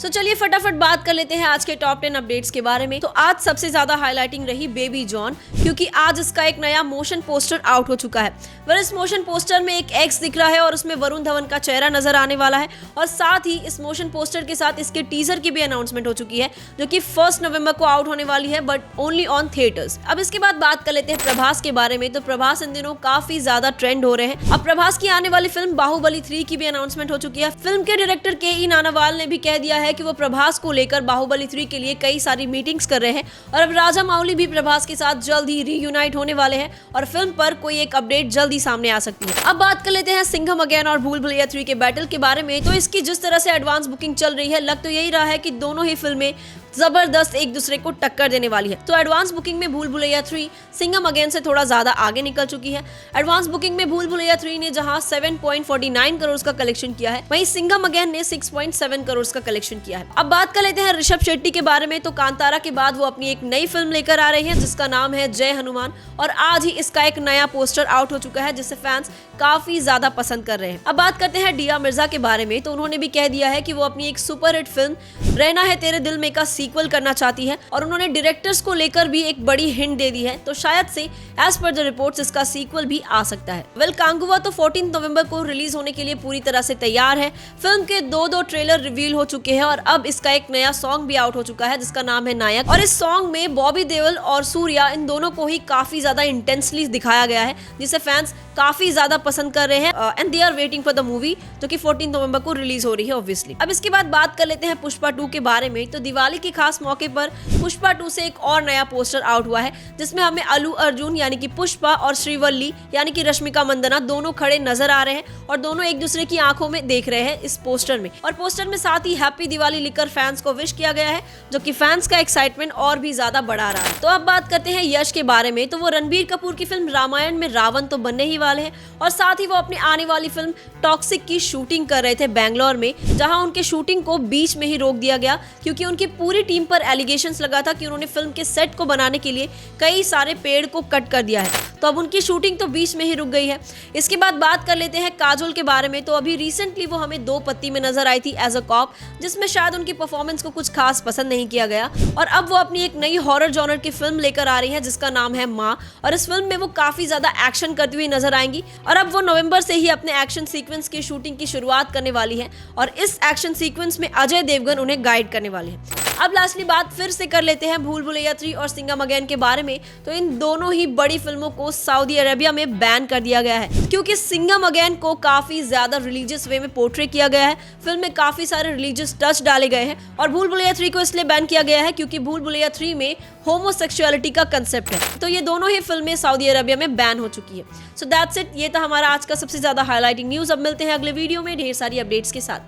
चलिए फटाफट बात कर लेते हैं आज के टॉप 10 अपडेट्स के बारे में। तो आज सबसे ज्यादा हाईलाइटिंग रही बेबी जॉन, क्योंकि आज इसका एक नया मोशन पोस्टर आउट हो चुका है। इस मोशन पोस्टर में एक एक्स दिख रहा है और उसमें वरुण धवन का चेहरा नजर आने वाला है, और साथ ही इस मोशन पोस्टर के साथ इसके टीजर की भी अनाउंसमेंट हो चुकी है, जो कि 1 नवंबर को आउट होने वाली है, बट ओनली ऑन थिएटर्स। अब इसके बाद बात कर लेते हैं प्रभास के बारे में। तो प्रभास इन दिनों काफी ज्यादा ट्रेंड हो रहे हैं। अब प्रभास की आने वाली फिल्म बाहुबली 3 की भी अनाउंसमेंट हो चुकी है। फिल्म के डायरेक्टर के.ई. नानावाल ने भी कह दिया है कि वो प्रभास को लेकर बाहुबली 3 के लिए कई सारी मीटिंग्स कर रहे हैं, और अब राजा मौली भी प्रभास के साथ जल्द ही रीयूनाइट होने वाले हैं, और फिल्म पर कोई एक अपडेट जल्द ही सामने आ सकती है। अब बात कर लेते हैं सिंघम अगेन और भूल भुलैया 3 के बैटल के बारे में। तो इसकी जिस तरह से एडवांस बुकिंग चल रही है, लग तो यही रहा है कि दोनों ही फिल्में जबरदस्त एक दूसरे को टक्कर देने वाली है। तो एडवांस बुकिंग में भूल भुलैया 3 सिंघम अगेन से थोड़ा ज्यादा आगे निकल चुकी है। एडवांस बुकिंग में भूल भुलैया 3 ने जहां 7.49 करोड़ का कलेक्शन किया है, वहीं सिंघम अगेन ने 6.7 करोड़ का कलेक्शन किया है। अब बात कर लेते हैं ऋषभ शेट्टी के बारे में। तो कांतारा के बाद वो अपनी एक नई फिल्म लेकर आ रही है, जिसका नाम है जय हनुमान, और आज ही इसका एक नया पोस्टर आउट हो चुका है, जिसे फैंस काफी ज्यादा पसंद कर रहे हैं। अब बात करते हैं दिया मिर्जा के बारे में। तो उन्होंने भी कह दिया है कि वो अपनी एक सुपरहिट फिल्म रहना है तेरे दिल में का सीक्वल करना चाहती है, और उन्होंने डायरेक्टर्स को लेकर भी एक बड़ी हिंट दे दी है। तो शायद से एज पर द रिपोर्ट्स इसका सीक्वल भी आ सकता है। कांगुआ तो 14 नवंबर को रिलीज होने के लिए पूरी तरह से तैयार है। फिल्म के दो ट्रेलर रिवील हो चुके हैं, और अब इसका एक नया सॉन्ग भी आउट हो चुका है, जिसका नाम है नायक। और इस सॉन्ग में बॉबी देओल और सूर्या, इन दोनों को ही काफी ज्यादा इंटेंसली दिखाया गया है, जिसे फैंस काफी ज्यादा पसंद कर रहे हैं, and they are waiting for the movie, जो कि 14 नवंबर को रिलीज हो रही है ऑब्वियसली। अब इसके बाद बात कर लेते हैं पुष्पा 2 के बारे में। तो दिवाली के खास मौके पर पुष्पा 2 से एक और नया पोस्टर आउट हुआ है, जिसमें हमें अल्लू अर्जुन यानी कि पुष्पा और श्रीवल्ली यानी कि रश्मिका मंदाना दोनों खड़े नजर आ रहे हैं, और दोनों एक दूसरे की आंखों में देख रहे हैं इस पोस्टर में। और पोस्टर में साथ ही हैप्पी दिवाली लिखकर फैंस को विश किया गया है, जो कि फैंस का एक्साइटमेंट और भी ज्यादा बढ़ा रहा है। तो अब बात करते हैं यश के बारे में। तो वो रणबीर कपूर की फिल्म रामायण में रावण तो बनने ही वाले हैं, और साथ ही वो अपनी आने वाली फिल्म टॉक्सिक की शूटिंग कर रहे थे बैंगलोर में, जहां उनके शूटिंग को बीच में ही रोक दिया गया, क्योंकि उनकी पूरी टीम पर एलिगेशंस लगा था कि उन्होंने फिल्म के सेट को बनाने के लिए कई सारे पेड़ को कट कर दिया है। तो अब उनकी शूटिंग तो बीच में ही रुक गई है। इसके बाद बात कर लेते हैं काजोल के बारे में। तो अभी रिसेंटली वो हमें 2 पत्ती में नजर आई थी एज अ कॉप, जिसमें शायद उनकी परफॉर्मेंस को कुछ खास पसंद नहीं किया गया, और अब वो अपनी एक नई हॉरर जॉनर की फिल्म लेकर आ रही है, जिसका नाम है माँ। और इस फिल्म में वो काफी ज्यादा एक्शन करती हुई नजर आएंगी, और अब वो नवंबर से ही अपने एक्शन सीक्वेंस की शूटिंग की शुरुआत करने वाली है, और इस एक्शन सीक्वेंस में अजय देवगन उन्हें गाइड करने वाले हैं। अब लास्टली बात फिर से कर लेते हैं भूल भुलैया 3 और सिंघम अगेन के बारे में। तो इन दोनों ही बड़ी फिल्मों को सऊदी अरेबिया में बैन कर दिया गया है, क्योंकि सिंघम अगेन को काफी ज्यादा रिलीजियस वे में पोर्ट्रे किया गया है। फिल्म में काफी सारे रिलीजियस टच डाले गए हैं, और भूल भुलैया 3 को इसलिए बैन किया गया है क्योंकि भूल भुलैया 3 में होमोसेक्सुअलिटी का कंसेप्ट है। तो ये दोनों ही फिल्में सऊदी अरेबिया में बैन हो चुकी है। So that's it. ये था हमारा आज का सबसे ज्यादा हाईलाइटिंग न्यूज। अब मिलते हैं अगले वीडियो में ढेर सारी अपडेट्स के साथ।